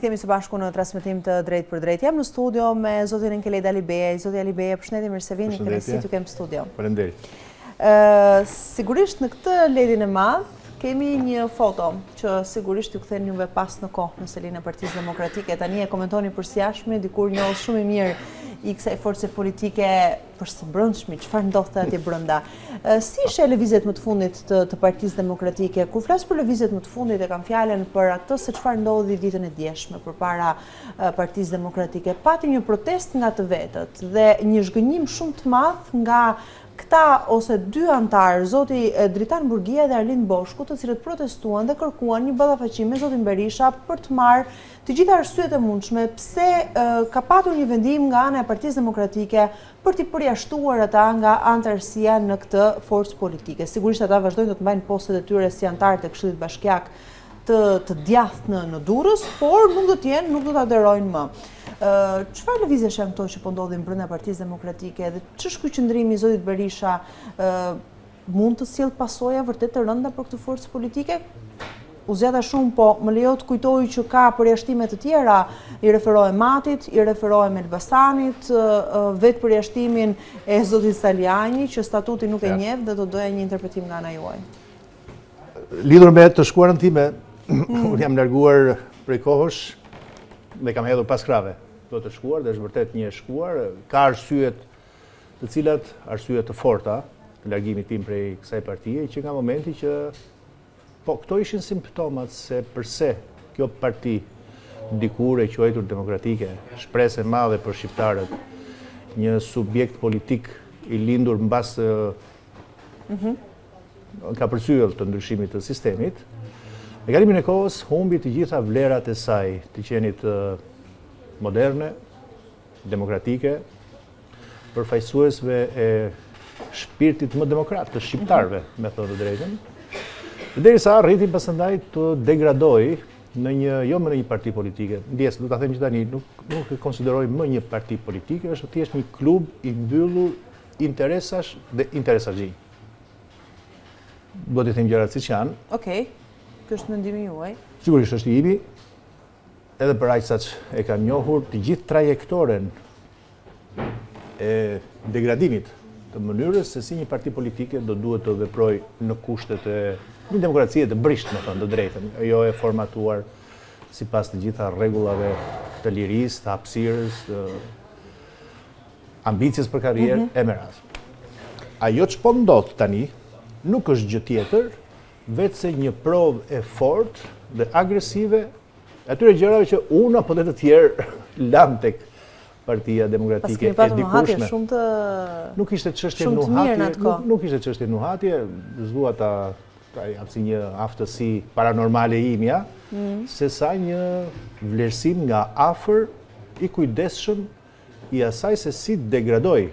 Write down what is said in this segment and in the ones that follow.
Rikthehemi së bashku në transmetim të drejt për drejt. Jam në studio me zotin Enkeled Alibeja. Zoti Alibeja, përshëndetje, mirë se vini, kënaqësi t'ju kem në studio. Faleminderit. Sigurisht në këtë ledhin e madh kemi një foto që sigurisht ju kthen juve pas në kohë në selin e Partisë Demokratike. Tani e komentoni përgjithshme, dikur njohës shumë i mirë i kësaj force politike për së brendshmi, çfarë ndodhte atje brenda. Si ishte lëvizjet më të fundit të Partisë Demokratike? Kur flas për lëvizjet më të fundit e kam fjalën për atë se çfarë ndodhi ditën e djeshme përpara Partisë Demokratike. Pati një protestë nga të vetët dhe një zhgënjim shumë të madh nga këta ose dy antarë, zoti Dritan Burgia dhe Arlind Boshku, të cilët protestuan dhe kërkuan një ballafaqim me zotin Berisha për të marrë të gjitha arsyet e mundshme pse ka patur një vendim nga ana e Partisë Demokratike për t'i përjashtuar ata nga antarësia në këtë forcë politike. Sigurisht ata vazhdojnë të mbajnë postet e tyre si antarë të Këshillit Bashkiak të djathtë në Durrës, por nuk do të ta aderojnë më. Çfarë lëvizjesh janë këto që po ndodhin brenda Partisë Demokratike dhe ç'është ky qëndrimi i zotit Berisha, mund të sjellë pasoja vërtet të rënda për këtë forcë politike? U zgjata shumë, po më lejo të kujtoj që ka përjashtime të tjera, i referohem Matit, i referohem Elbasanit, vetë përjashtimin e zotit Saliani, që statuti nuk e njeh dhe do doja një interpretim nga ana juaj. Lidhur me të shkuarën time, unë jam larguar prej kohësh dhe kam hedhur pas krave. Do të shkuar dhe është vërtet një shkuar, ka arsyet të cilat arsyet të forta të largimit tim prej kësaj partie, që nga momenti që po këto ishin simptomat se përse kjo parti dikur e quajtur demokratike, shpresë e madhe për shqiptarët, një subjekt politik i lindur mbas ka përsyel të ndryshimit të sistemit, në kalimin e kohës humbi të gjitha vlerat e saj të qenit moderne, demokratike, përfaqësuesve e shpirtit më demokrat të shqiptarëve, me thënë të drejtën, derisa arriti pasandaj të degradoj në jo më në një parti politike. Ndjes, do ta them që tani nuk e konsideroj më një parti politike, është thjesht një klub i mbyllur interesash dhe interesazhi. Do t'i them gjërat siç janë. Okej. Ky është mendimi juaj. Sigurisht është i imi, edhe për aq saç e kanë njohur të gjithë trajektoren e degradimit të mënyrës se si një parti politike do duhet të veproj në kushtet e një demokracie të brisht, me thënë të drejtën, jo e formatuar sipas të gjitha rregullave të lirisë, të hapësirës, të ambicjes për karrierë e me radhë. Ajo që po ndodh tani nuk është gjë tjetër vetë se një provë e fortë dhe agresive atyre gjërave që unë apo dhe të tjerë lam tek Partia Demokratike e dikushme. Nuk ishte çështje nuhatje, nuk ishte çështje nuhatje, zgua ta jap si një aftësi paranormale imja, se sa një vlerësim nga afër i kujdesshëm i asaj se si degradoi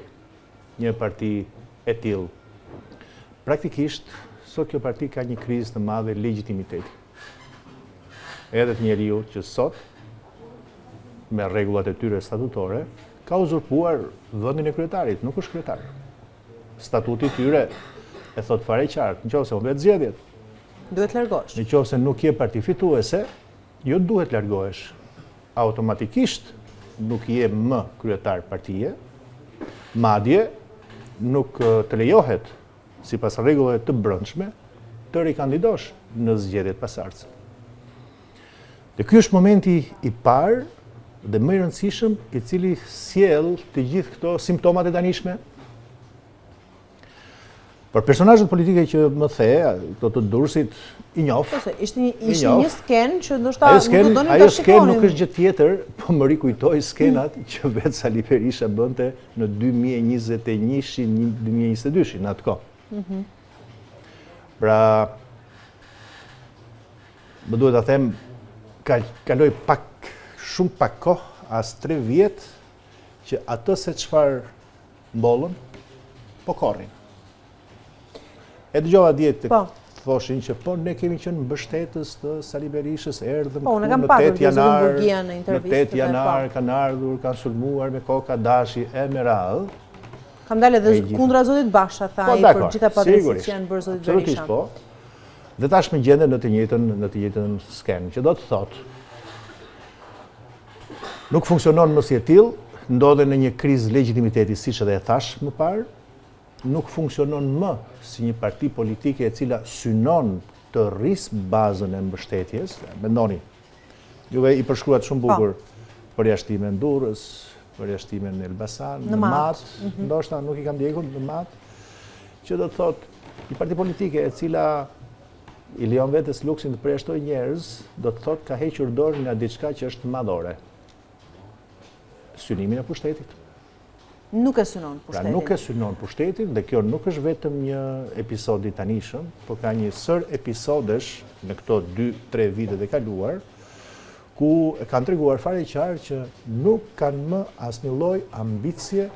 një parti e tillë. Praktikisht, sot kjo parti ka një krizë të madhe legitimiteti. Edhe të njeriu që sot, me rregullat e tyre statutore, ka uzurpuar vendin e kryetarit, nuk është kryetar. Statuti i tyre e thot fare qartë, nëse humbet zgjedhjet, duhet largohesh. Nëse nuk je parti fituese, jo duhet largohesh. Automatikisht nuk je më kryetar partie, madje nuk të lejohet sipas rregullave të brendshme të rikandidosh në zgjedhjet pasardhëse. Dhe ky është momenti i parë dhe më i rëndësishëm i cili sjell të gjithë këto simptomat e tanishme. Për personazhet politike që më the, këto të Durrësit i njoh. Ishte një skenë që ndoshta nuk do doni ta shikoni. Ajo skenë nuk është gjë tjetër, po më rikujtoi skenat që vetë Sali Berisha bënte në 2021-shin, 2022-shin në atë kohë. Pra, më duhet ta them, kaloi shumë pak kohë, as 3 vjet, që atë se çfarë mbollën, po korrin. E dëgjova dje të thoshin që po ne kemi qenë mbështetës të Sali Berishës, erdhëm në 8 janar, kanë ardhur, kanë sulmuar me koka dashi e me radhë. Kam dalë edhe kundra zotit Basha, tha i për gjitha padrejtësit që janë bërë zotit Berisha. Po. Dhe tash më gjenden në të njëjtën skenë, që do të thotë Nuk funksionon më si e tillë, ndodhe në një krizë legitimiteti, siç edhe e thash më parë, nuk funksionon më si një parti politike e cila synon të rrisë bazën e mbështetjes. Mendoni, juve i përshkruat shumë bukur përjashtime në Durrës, përjashtime në Elbasan, në Matë, ndoshta nuk i kam ndjekur në Matë, që do të thotë një parti politike e cila i lejon vetes luksin të përjashtoj njerëz, do të thotë ka hequr dorë nga diçka që është madhore. Synimin e pushtetit. Nuk e synon pushtetin. Pra nuk e synon pushtetin dhe kjo nuk është vetëm një episod i tanishëm, por ka një sër episodesh në këto 2-3 vitet e kaluar, ku kanë treguar fare qartë që nuk kanë më asnjë lloj ambicie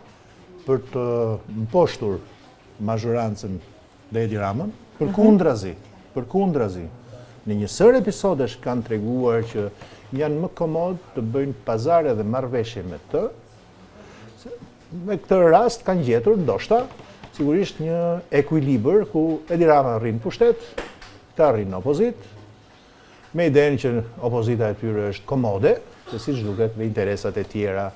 për të mposhtur mazhorancën dhe Edi Ramën, përkundrazi. Në një sër episodesh kanë treguar që janë më komod të bëjnë pazare dhe marrëveshje me të. Me këtë rast kanë gjetur, ndoshta, sigurisht një ekuilibër ku Edi Rama rrin pushtet, ta rrin në opozit, me idenë që opozita e tyre është komode, se siç duket me interesat e tjera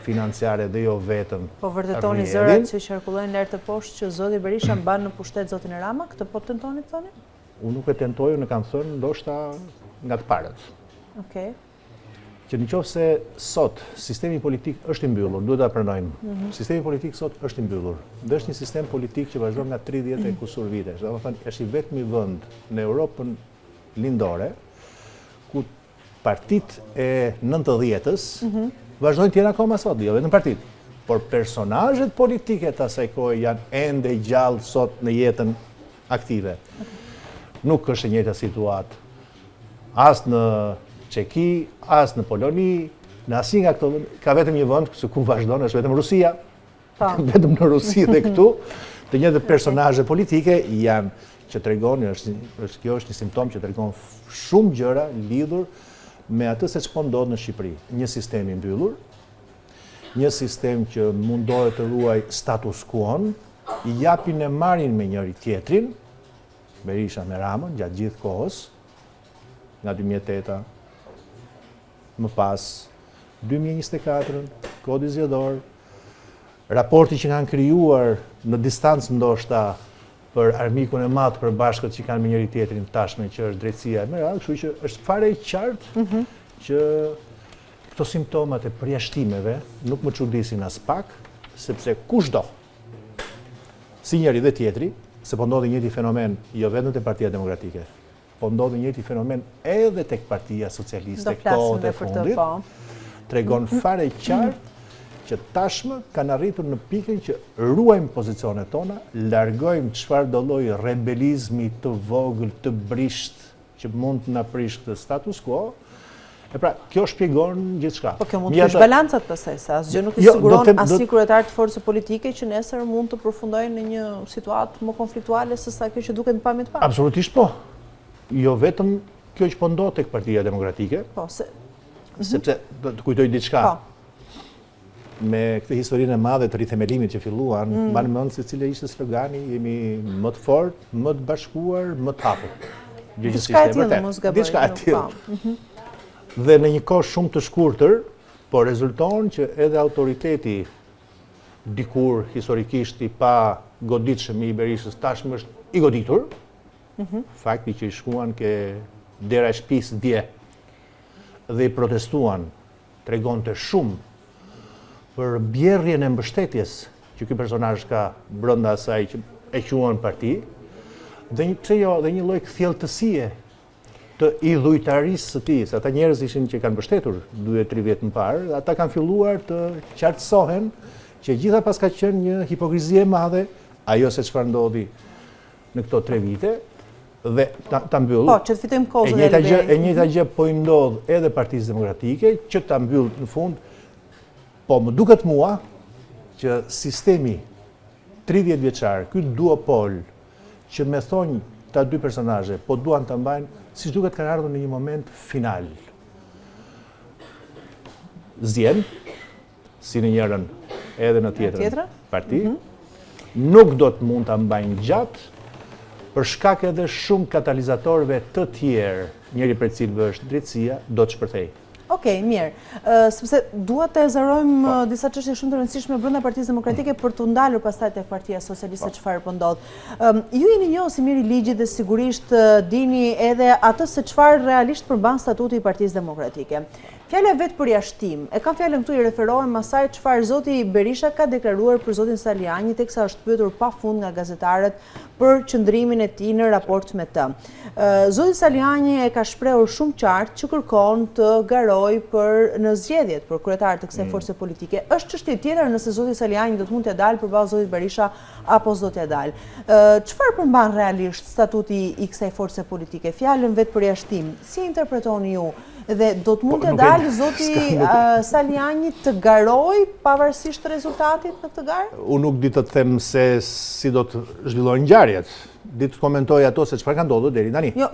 financiare dhe jo vetëm. Po vërtetoni zërat që qarkullojnë lart të poshtë që zoti Berisha mban në pushtet zotin Rama, këtë po tentoni thoni? Unë nuk e tentoj, unë kam thënë ndoshta nga të parët. Okej. Që nëse sot sistemi politik është i mbyllur, duhet ta pranojmë. Sistemi politik sot është i mbyllur. Dhe është një sistem politik që vazhdon nga 30 e kusur vitesh. Domethënë është i vetmi vend në Europën lindore ku partitë e 90-s vazhdojnë të jenë akoma sot, jo vetëm partitë, por personazhet politike të asaj kohe janë ende gjallë sot në jetën aktive. Nuk është e njëjta situatë as në Çeki, as në Poloni, në asnjë nga këto vende, ka vetëm një vend ku vazhdon, është vetëm Rusia. Vetëm në Rusi dhe këtu, të njëjtë personazhe politike janë që tregon, kjo është një simptom që tregon shumë gjëra lidhur me atë se ç'po ndodh në Shqipëri. Një sistem i mbyllur, një sistem që mundohet të ruaj status quo-n, i japin e marrin me njëri tjetrin, Berisha me Ramën gjatë gjithë kohës, nga 2008 më pas 2024, kodi zgjedhor, raporti që kanë krijuar në distancë ndoshta për armikun e madh për bashkët që kanë me njëri tjetrin tashme që është drejtësia e Meral, kështu që është fare i qartë që këto simptomat e përjashtimeve nuk më çudisin as pak, sepse kushdo, si njëri dhe tjetri, se po ndodhi njëjti fenomen jo vetëm te Partia Demokratike, po ndodhi njëjti fenomen edhe tek Partia Socialiste kohët e fundit, tregon fare qartë që tashmë kanë arritur në pikën që ruajmë pozicionet tona, largojmë çfarëdo lloj rebelizmi të vogël, të brisht që mund të na prish këtë status quo. E pra, kjo shpjegon gjithçka. Po kjo mund të kesh balancat pastaj, se asgjë nuk i siguron asnjë kryetar të forcës politike që nesër mund të përfundojë në një situatë më konfliktuale se sa kjo që duket në pamje të parë. Absolutisht po. Jo vetëm kjo që po ndodh tek Partia Demokratike. Po, sepse do të kujtoj diçka. Me këtë historinë e madhe të rithemelimit që filluan, mban mend se cili ishte slogani, jemi më të fortë, më të bashkuar, më të hapur. Diçka e tillë, diçka e tillë. Dhe në një kohë shumë të shkurtër, po rezulton që edhe autoriteti dikur historikisht i pa goditshëm i Berishës tashmë është i goditur. Fakti që i shkuan ke dera e shtëpisë dje dhe i protestuan tregonte shumë për bjerrjen e mbështetjes që ky personazh ka brenda asaj që e quajnë parti, dhe një lloj kthjelltësie të idhujtarisë së tij, se ata njerëz ishin që kanë mbështetur 2-3 vjet më parë, ata kanë filluar të qartësohen që gjitha pas ka qenë një hipokrizi e madhe, ajo se çfarë ndodhi në këto 3 vite, dhe ta mbyll. Po, që të fitojmë kozën e njëjta gjë po i ndodh edhe Partisë Demokratike, që ta mbyll në fund. Po më duket mua që sistemi 30 vjeçar, ky duopol që me thonjë ta dy personazhe, po duan ta mbajnë, siç duket kanë ardhur në një moment final. Zjen, si në njërën edhe në tjetrën parti, nuk do të mund ta mbajnë gjatë, për shkak edhe shumë katalizatorëve të tjerë, njëri prej cilëve është drejtësia, do të shpërthej. Okej, mirë. Sepse dua të zërojmë disa çështje shumë të rëndësishme brenda Partisë Demokratike për të ndalur pastaj tek Partia Socialiste çfarë po ndodh. Ju jeni njohur si mirë i ligjit dhe sigurisht dini edhe atë se çfarë realisht përmban statuti i Partisë Demokratike. Fjala vetë përjashtim, e kam fjalën këtu i referohem asaj çfarë zoti Berisha ka deklaruar për zotin Saliani teksa është pyetur pafund nga gazetarët për qëndrimin e tij në raport me të. Zoti Saliani e ka shprehur shumë qartë që kërkon të garojë në zgjedhjet për kryetar të kësaj force politike. Është çështje tjetër nëse zoti Saliani do të mund të dalë përballë zotit Berisha apo s'do të dalë. Çfarë përmban realisht statuti i kësaj force politike? Fjalën vetë përjashtim, si interpretoni ju? Dhe do të mund të dalë zoti Saliani të garoj pavarësisht rezultatit në këtë garë? Unë nuk di të them se si do të zhvillojnë ngjarjet. Di të komentoj ato se çfarë ka ndodhur deri tani. Jo,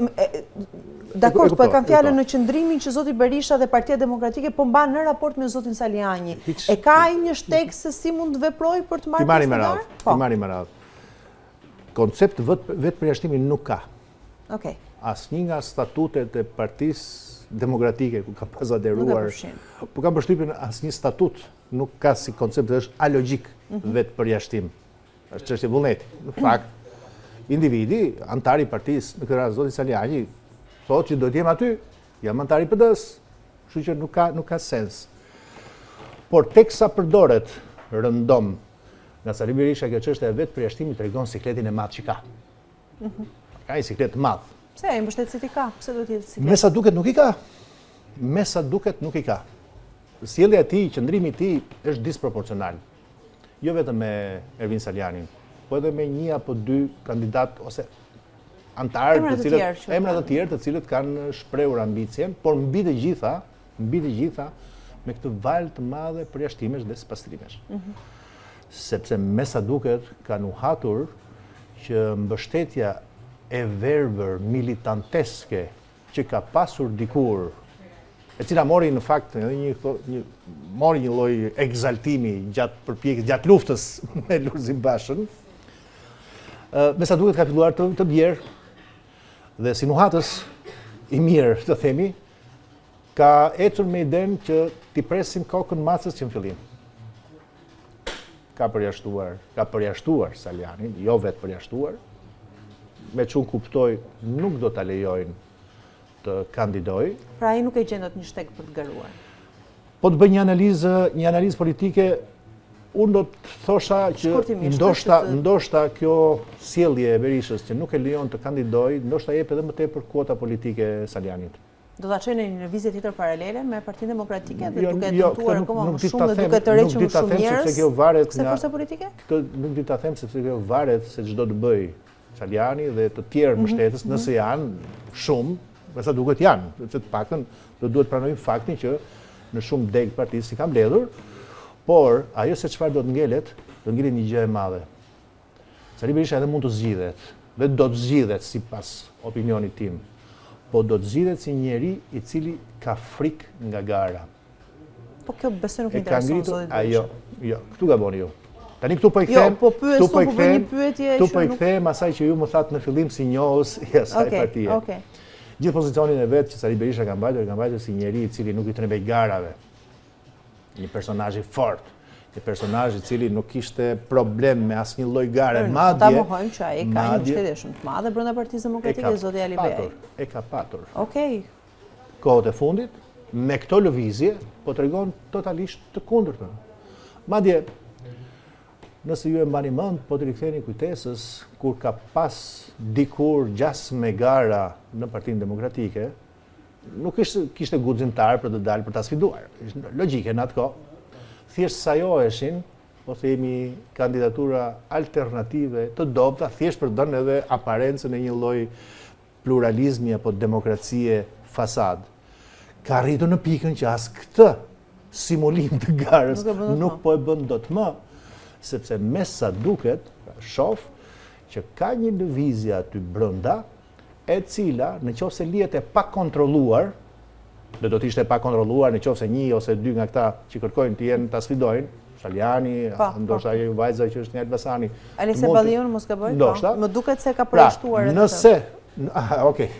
dakord, po e kam fjalën në qëndrimin që zoti Berisha dhe Partia Demokratike po mban në raport me zotin Saliani. E ka ai një shteg se si mund të veprojë për të marrë pjesë në garë? Ti marri me radhë. Koncept vetë përjashtimi nuk ka. Okej. Asnjë nga statutet e Partisë Demokratike ku ka pas aderuar, po kam përshtypjen asnjë statut nuk ka si koncept dhe është alogjik vetë përjashtim. Është çështje vullneti. Në fakt, individi, antari i partisë, në këtë rast zoti Saliani, thotë që do të jem aty, jam antar i PD-s, kështu që nuk ka sens. Por teksa përdoret rëndom nga Sali Berisha kjo çështje e vetë përjashtimit tregon sikletin e madh që ka. Ka një siklet të madh. Pse ai mbështetësit i ka? Pse do të jetë siklet? Me sa duket nuk i ka. Me sa duket nuk i ka. Sjellja e tij, qëndrimi i tij është disproporcional. Jo vetëm me Ervin Salianin, po edhe me një apo dy kandidat ose antarë emra të tjerë të cilët kanë shprehur ambicien, por mbi të gjitha me këtë valë të madhe përjashtimesh dhe spastrimesh. Sepse me sa duket kanë u hatur që mbështetja e verbër militanteske që ka pasur dikur, e cila mori në fakt mori një lloj egzaltimi gjatë luftës me Lulzim Bashën, me sa duket ka filluar të bjerë dhe si nuhatës i mirë të themi, ka ecur me idenë që t'i presim kokën macës që në fillim. Ka përjashtuar Salianin, jo vetë përjashtuar, me që unë kuptoj nuk do të lejojnë të kandidoj. Pra ai nuk e gjendot një shteg për të garuar. Po të bëj një analizë politike, unë do të thosha që ndoshta kjo sjellje e Berishës që nuk e lejon të kandidoj, ndoshta jep edhe më tepër kuota politike Salianit. Do ta çojnë në lëvizje tjetër paralele me Partinë Demokratike dhe duke tentuar akoma më shumë dhe duke të rrequr shumë njerëz kësaj force politike? Nuk di ta them sepse kjo varet se çdo të bëj Saliani dhe të tjerë mbështetës, nëse janë shumë, me sa duket janë, që të paktën do duhet pranojmë faktin që në shumë degë partisë si ka mbledhur, por ajo se çfarë do të ngelet një gjë e madhe. Sali Berisha edhe mund të zgjidhet, dhe do të zgjidhet sipas opinionit tim, po do të zgjidhet si njeri i cili ka frikë nga gara. Po kjo besoj nuk intereson zotit Berisha. Jo, këtu gaboni ju. Tani këtu po i kthem asaj që ju më thatë në fillim si njohës i asaj partie. Gjithë pozicionin e vetë që Sali Berisha ka mbajtur si njeri i cili nuk i trembej garave. Një personazh i fortë, një personazh i cili nuk kishte problem me asnjë lloj gare, madje. Ta mohojmë që ai ka një mbështetje shumë të madhe brenda Partisë Demokratike dhe zoti Ali Bej. E ka patur. Okej. Kohët e fundit, me këto lëvizje, po tregon totalisht të kundërtën. Madje nëse ju e mbani mend, po të riktheni kujtesës, kur ka pas dikur gjas me gara në Partinë Demokratike, nuk kishte guximtar për të dalë për ta sfiduar. Ishte logjike në atë kohë. Thjesht sajoheshin, po themi, kandidatura alternative të dobta, thjesht për dhënë edhe aparencën e një lloj pluralizmi apo demokracie fasad. Ka arritur në pikën që as këtë simulim të garës nuk po e bën dot më. Sepse me sa duket, shoh që ka një lëvizje aty brenda, e cila në qoftë se lihet e pa kontrolluar, dhe do të ishte pa kontrolluar në qoftë se një ose dy nga këta që kërkojnë të jenë ta sfidojnë, Saliani, ndoshta ajo vajza që është një Elbasani. Alise Balliun mos ka bëj? Ndoshta. Më duket se ka përjashtuar atë. Nëse, okay.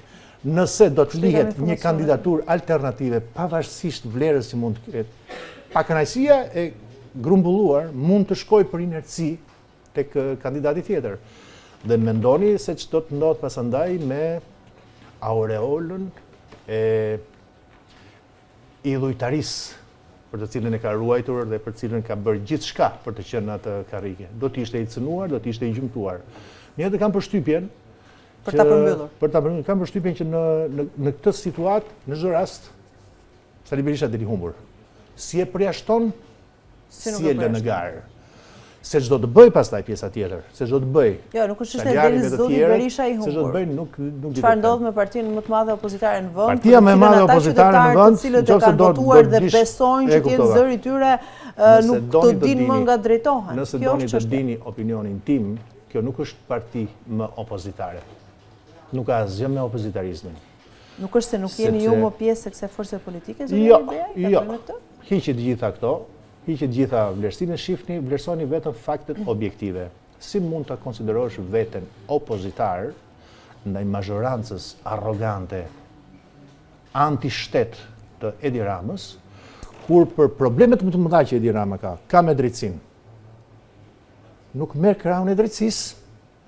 Nëse do të lihet një kandidaturë alternative pavarësisht vlerës që mund të ketë, pakënaqësia e grumbulluar mund të shkojë për inerci tek kandidati tjetër. Dhe mendoni se ç'do të ndodhë pasandaj me aureolën e idhujtarisë për të cilën e ka ruajtur dhe për të cilën ka bërë gjithçka për të qenë atë karrige. Do të ishte i cënuar, do të ishte i gjymtuar. Një kam përshtypjen për ta përmbyllur. Kam përshtypjen që në këtë situatë, në çdo rast, Sali Berisha deri humbur. Si e përjashton, si e lë në garë. Se ç'do të bëj pastaj pjesa tjetër, se ç'do të bëj. Jo, nuk është se deri zoti Berisha i humbur. Se ç'do të bëj nuk di. Çfarë ndodh me partinë më të madhe opozitare në vend? Partia më e madhe opozitare në vend, cilët e kanë votuar dhe besojnë që të zëri tyre nuk të dinë më nga drejtohen. Nëse doni të dini opinionin tim, kjo nuk është parti më opozitare. Nuk ka asgjë me opozitarizmin. Nuk është se nuk jeni ju më pjesë e kësaj force politike, zoti Berisha? Jo. Hiqet gjitha këto. Hiqet gjitha vlerësinë e shifni, vlerësoni vetëm faktet objektive. Si mund të konsiderosh veten opozitar ndaj mazhorancës arrogante, anti-shtet të Edi Ramës, kur për problemet më të mëdha që Edi Rama ka me drejtësinë, nuk merr krahun e drejtësisë,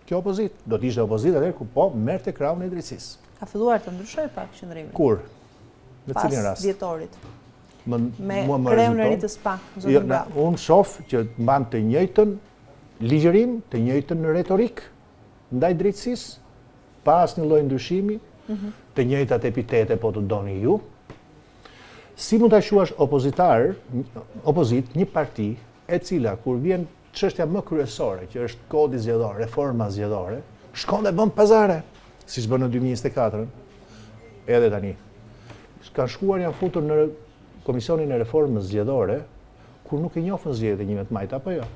kjo opozit. Do të ishte opozit atëherë ku po merrte krahun e drejtësisë. Ka filluar të ndryshojë pak qëndrimin. Kur? Në cilin rast? Pas dhjetorit. Me më kreun e ritës pak. Unë shoh që mban të njëjtën ligjërim, të njëjtën retorik ndaj drejtësisë, pa asnjë lloj ndryshimi, të njëjtat epitete po të doni ju. Si mund ta quash opozit një parti e cila kur vjen çështja më kryesore, që është kodi zgjedhor, reforma zgjedhore, shkon dhe bën pazare, siç bën në 2024, edhe tani. Kanë shkuar janë futur në Komisionin e Reformës Zgjedhore, kur nuk e njohën zgjedhjet e 11 majit apo jo.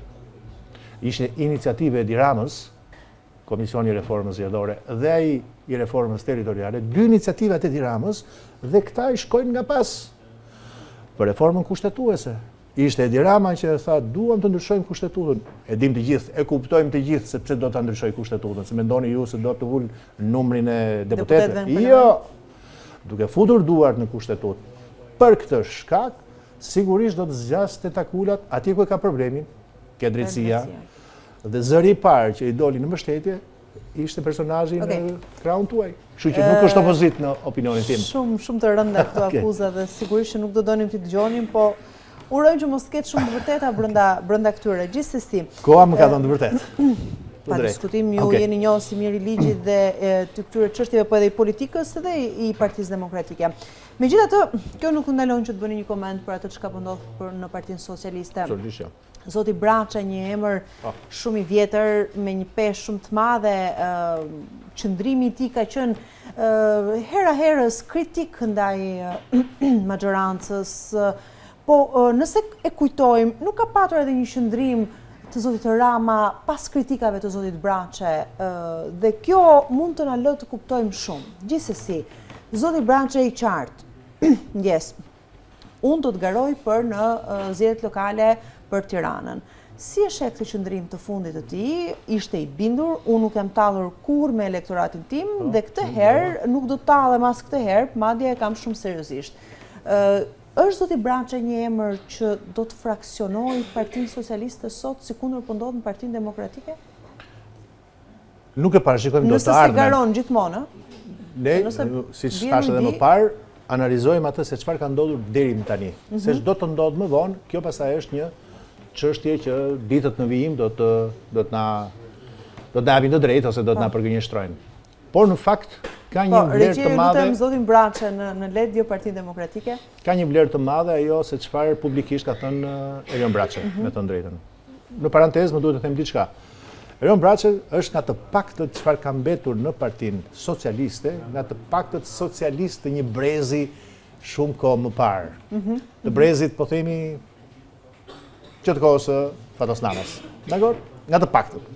Ishte iniciative e Edi Ramës, Komisioni i Reformës Zgjedhore dhe ai i Reformës Territoriale, dy iniciativat e Edi Ramës dhe këta i shkojnë nga pas për reformën kushtetuese. Ishte Edi Rama që tha duam të ndryshojmë kushtetutën. E dim të gjithë, e kuptojmë të gjithë se pse do ta ndryshoj kushtetutën, se mendoni ju se do të vul numrin e deputetëve. Jo. Duke futur duart në kushtetutë. Për këtë shkak, sigurisht do të zgjas tentakulat atje ku ka problemin, ke drejtësia. Dhe zëri i parë që i doli në mbështetje ishte personazhi në krahun tuaj. Kështu që nuk është opozit në opinionin tim. Shumë të rënda këto akuza dhe sigurisht që nuk do donim të dëgjonim, po urojmë që mos ketë shumë të vërteta brenda këtyre. Gjithsesi. Koha më ka dhënë të vërtetë. Pa diskutim, ju jeni njohur si mirë i ligjit dhe të këtyre çështjeve, po edhe i politikës dhe i Partisë Demokratike. Megjithatë, kjo nuk ndalon që të bëni një koment për atë çka po ndodh në Partinë Socialiste. Zoti Braça, një emër shumë i vjetër me një peshë shumë të madhe, qëndrimi i tij ka qenë hera herës kritik ndaj majorancës. Po nëse e kujtojmë, nuk ka patur edhe një qëndrim të zotit Rama pas kritikave të zotit Braçe, dhe kjo mund të na lë të kuptojmë shumë. Gjithsesi, zoti Braçe i qartë, yes, unë do të garoj për në zgjedhjet lokale për Tiranën. Si e sheh këtë qëndrim të fundit të tij? Ishte i bindur, unë nuk jam tallur kurrë me elektoratin tim dhe këtë herë nuk do të tallem as këtë herë, madje e kam shumë seriozisht. Është zoti Braça një emër që do të fraksionojë Partinë Socialiste sot, sikundur po ndodh në Partinë Demokratike? Nuk e parashikojmë dot të ardhmen. Nëse se garon gjithmonë, ne, siç thash edhe më parë, analizojmë atë se çfarë ka ndodhur deri më tani. Se ç'do të ndodhë më vonë, kjo pastaj është një çështje që ditët në vijim do të na japin të drejtë ose do të na përgënjeshtrojnë. Por në fakt ka një vlerë të madhe. Lutem zotin Braça në led jo Partinë Demokratike. Ka një vlerë të madhe ajo se çfarë publikisht ka thënë Erion Braça, me të drejtën. Në parantezë më duhet të them diçka. Erion Braça është nga të paktët çfarë ka mbetur në Partinë Socialiste, nga të paktët socialistë të një brezi shumë kohë më parë. Të brezit po themi që të kohës Fatos Namas. Dakor? Nga të paktët.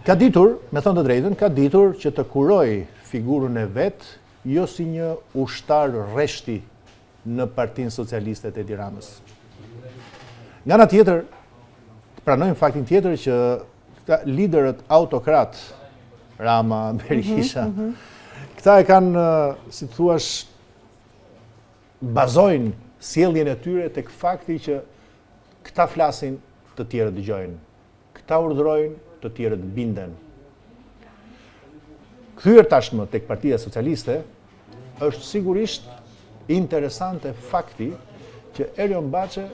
Ka ditur, me thënë të drejtën, ka ditur që të kuroj figurën e vetë, jo si një ushtar rreshti në Partinë Socialiste të Edi Ramës. Nga ana tjetër, pranojmë faktin tjetër që këta liderët autokrat, Rama, Berisha, Këta e kanë, si të thuash, bazojnë sjelljen e tyre tek fakti që këta flasin, të tjerët dëgjojnë. Këta urdhrojnë, të tjerët binden. Kthyer tashmë tek Partia Socialiste, është sigurisht interesante fakti që Erion Baçe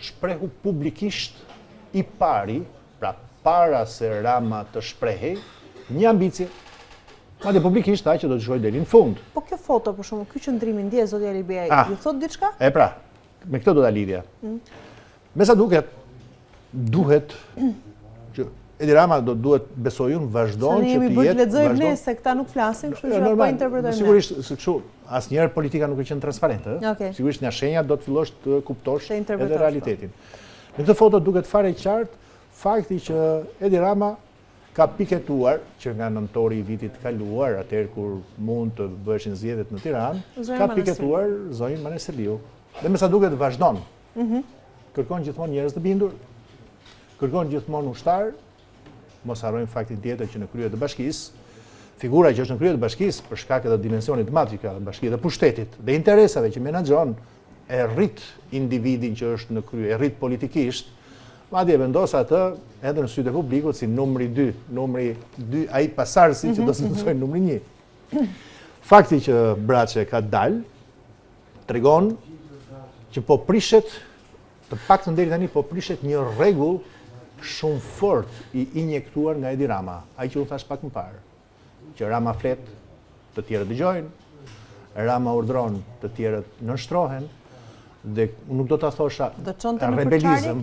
shprehu publikisht i pari, pra para se Rama të shprehej, një ambicie. Madje publikisht tha që do të shkojë deri në fund. Po kjo foto, për shembull, ky qëndrimi ndjes zoti Ali Beaj, ju thot diçka? E pra, me këtë do ta lidhja. Me sa duket, duhet që Edi Rama duhet besoj unë vazhdon që të jetë. Ne jemi bërë të lexojmë ne se këta nuk flasin, kështu që po interpretojmë. Sigurisht, se kështu asnjëherë politika nuk e qenë transparente, Sigurisht nga shenja do të fillosh të kuptosh edhe realitetin. Në këtë foto duket fare qartë fakti që Edi Rama ka piketuar që nga nëntori i vitit kaluar, atëherë kur mund të bëheshin zgjedhjet në Tiranë, ka piketuar zonjën Maneseliu. Dhe me sa duket vazhdon. Kërkon gjithmonë njerëz të bindur, kërkon gjithmonë ushtar, mos harrojmë faktin tjetër që në krye të bashkisë, figura që është në krye të bashkisë për shkak të dimensionit të madh që ka bashkia dhe pushtetit dhe interesave që menaxhon, e rrit individin që është në krye, e rrit politikisht. Madje vendos atë edhe në sytë e publikut si numri 2, ai pasardhësi që do të mësojnë numri 1. Fakti që Braçe ka dalë tregon që po prishet, të paktën deri tani po prishet një rregull shumë fort i injektuar nga Edi Rama, ai që u thash pak më parë, që Rama flet, të tjerët dëgjojnë, Rama urdhron, të tjerët nënshtrohen. Dhe nuk do ta thosha rebelizëm.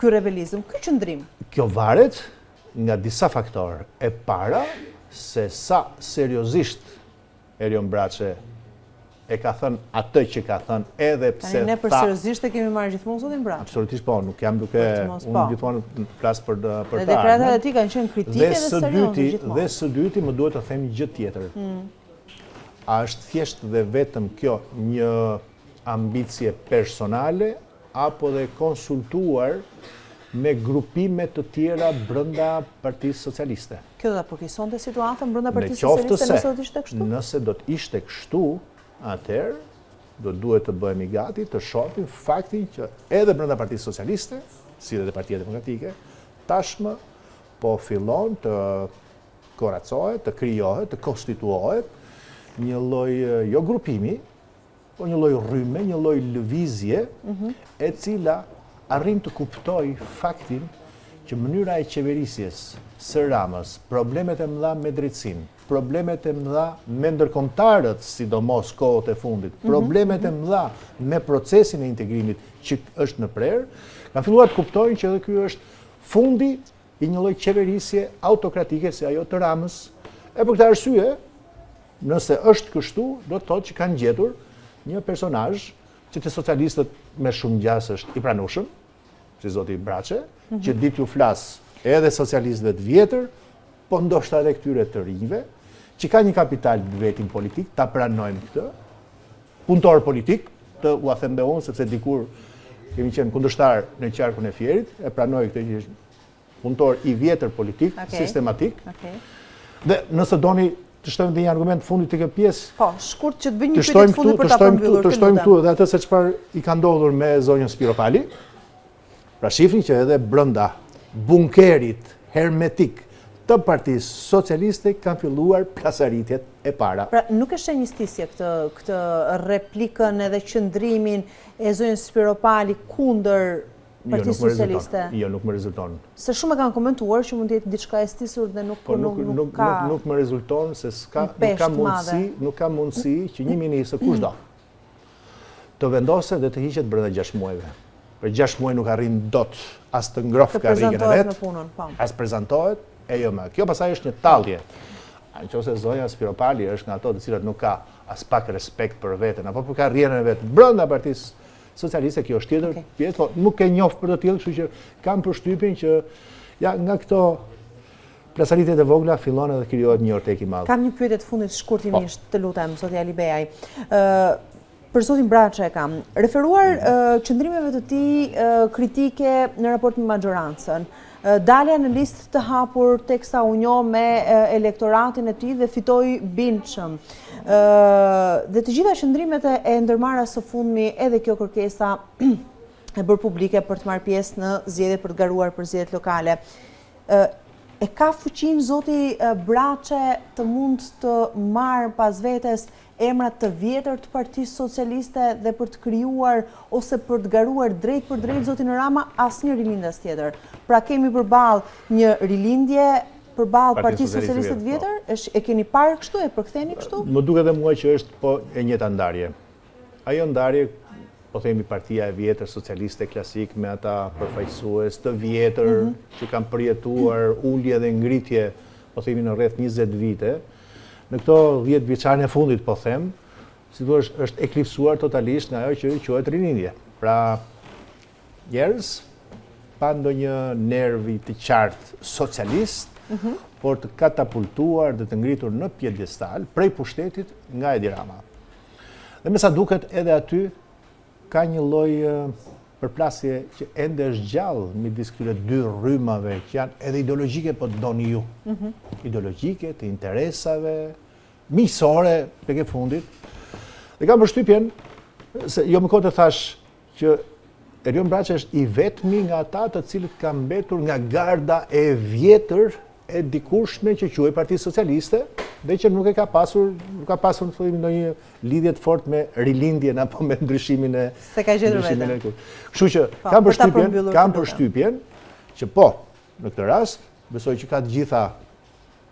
Ky rebelizëm, ky qëndrim. Kjo varet nga disa faktorë. E para, se sa seriozisht Erion Braçe e ka thënë atë që ka thënë, edhe pse ne për seriozisht e kemi marrë gjithmonë zotin Braçe. Absolutisht po, nuk jam duke unë gjithmonë flas për ta. Dhe deklaratat e tij kanë qenë kritike dhe serioze gjithmonë. Dhe së dyti më duhet të them një gjë tjetër. A është thjesht dhe vetëm kjo një ambicie personale apo dhe konsultuar me grupime të tjera brenda Partisë Socialiste. Kjo do ta përkeqësonte situatën brenda Partisë Socialiste nëse do të ishte kështu? Nëse do të ishte kështu, atëherë do duhet të bëhemi gati të shohim faktin që edhe brenda Partisë Socialiste, si edhe Partia Demokratike, tashmë po fillon të koracohet, të krijohet, të konstituohet një lloj jo grupimi, po një lloj rrymë, një lloj lëvizje, e cila arrin të kuptoj faktin që mënyra e qeverisjes së Ramës, problemet e mëdha me drejtsinë, problemet e mëdha me ndërkombëtarët, sidomos kohët e fundit, problemet e mëdha me procesin e integrimit që është në prerë, kanë filluar të kuptojnë që edhe ky është fundi i një lloj qeverisje autokratike si ajo të Ramës. E për këtë arsye, nëse është kështu, do të thotë që kanë gjetur një personazh që të socialistët me shumë gjas është i pranueshëm, si zoti Braçe, që ditë ju flas edhe socialistëve të vjetër, po ndoshta edhe këtyre të rinjve, që ka një kapital vetin politik, ta pranojmë këtë, punëtor politik, të u a them dhe unë, sepse dikur kemi qenë kundërshtar në qarkun e Fierit, e pranoj këtë që është punëtor i vjetër politik, sistematik, dhe nëse doni të shtojmë dhe një argument fundit të këtë pjesë. Po, shkurt që të bëjmë një pyetje fundit për ta përmbyllur. Të shtojmë këtu edhe atë se çfarë i ka ndodhur me zonjën Spiropali. Pra shifni që edhe brenda bunkerit hermetik të Partisë Socialiste kanë filluar plasaritjet e para. Pra nuk e sheh një stisje këtë replikën edhe qëndrimin e zonjës Spiropali kundër Partisë Socialiste. Jo, nuk më rezulton. Se shumë e kanë komentuar që mund të jetë diçka e stisur dhe nuk ka. Nuk më rezulton se nuk ka mundësi që një ministër kushdo të vendose dhe të hiqet brenda 6 muajve. Për 6 muaj nuk arrin dot as të ngrohtë karrierën e vet, as prezantohet, e jo më. Kjo pastaj është një tallje. Nëse zonja Spiropali është nga ato të cilat nuk ka as pak respekt për veten apo për karrierën e vet brenda Partisë Socialiste, kjo është tjetër pjesë, po nuk e njoh për të tillë, kështu që kam përshtypjen që ja nga këto plasaritjet e vogla fillon edhe krijohet një ortek i madh. Kam një pyetje të fundit shkurtimisht, të lutem, zoti Ali Beaj. Për zotin Braçe kam referuar qëndrimeve të tij kritike në raport me maxhorancën. dalja në listë të hapur teksa u njoh me elektoratin e tij dhe fitoi bindshëm. Dhe të gjitha qëndrimet e ndërmarra së fundmi, edhe kjo kërkesa e bërë publike për të marrë pjesë në zgjedhje për të garuar për zgjedhjet lokale. E ka fuqinë zoti Braçe të mund të marrë pas vetes emrat të vjetër të Partisë Socialiste dhe për të krijuar ose për të garuar drejt për drejt zotin Rama asnjë rilindjes tjetër. Pra kemi përballë një rilindje përballë Partisë Socialiste të vjetër, e keni parë kështu, e përktheni kështu? Më duket edhe mua që është po e njëjta ndarje. Ajo ndarje, po themi partia e vjetër socialiste klasik me ata përfaqësues të vjetër që kanë përjetuar ulje dhe ngritje, po themi në rreth 20 vite. Në këto 10 vjeçarin e fundit, po them, si thua, është eklipsuar totalisht nga ajo që quhet rilindje. Pra, njerëz pa ndonjë nervi të qartë socialist, por të katapultuar dhe të ngritur në pjedestal prej pushtetit nga Edi Rama. Dhe me sa duket edhe aty ka një lloj përplasje që ende është gjallë midis këtyre dy rrymave që janë edhe ideologjike, po doni ju. Ideologjike, të interesave, miqësore tek e fundit. Dhe kam përshtypjen, se jo më kohë të thash që Erion Braçe është i vetmi nga ata të cilët kanë mbetur nga garda e vjetër e dikurshme që quhej Partisë Socialiste, dhe që nuk ka pasur në thonim ndonjë lidhje të fortë me rilindjen apo me ndryshimin e se ka gjetur veten. Kështu që kam përshtypjen që po, në këtë rast, besoj që ka të gjitha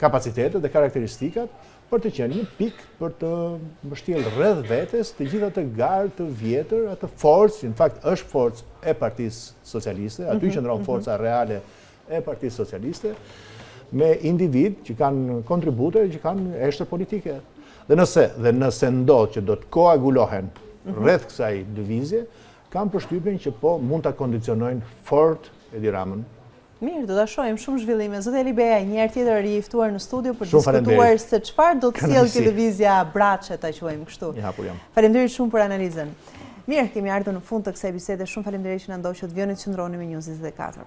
kapacitetet dhe karakteristikat për të qenë një pikë për të mbështjellë rreth vetes të gjitha të garë të vjetër, atë forcë, që në fakt është forcë e Partisë Socialiste, aty qëndron forca reale e Partisë Socialiste, me individ që kanë kontribute, që kanë eshtër politike. Dhe nëse ndodh që do të koagulohen rreth kësaj lëvizje, kam përshtypjen që po mund ta kondicionojnë fort Edi Ramën. Mirë, do ta shohim shumë zhvillime. Zoti Eli Beja, një herë tjetër i ftuar në studio për të diskutuar se çfarë do të sjellë kjo lëvizja Braçe, ta quajmë kështu. I hapur jam. Faleminderit shumë për analizën. Mirë, kemi ardhur në fund të kësaj bisede. Shumë faleminderit që na ndoqët. Vjoni të qëndroni me News 24.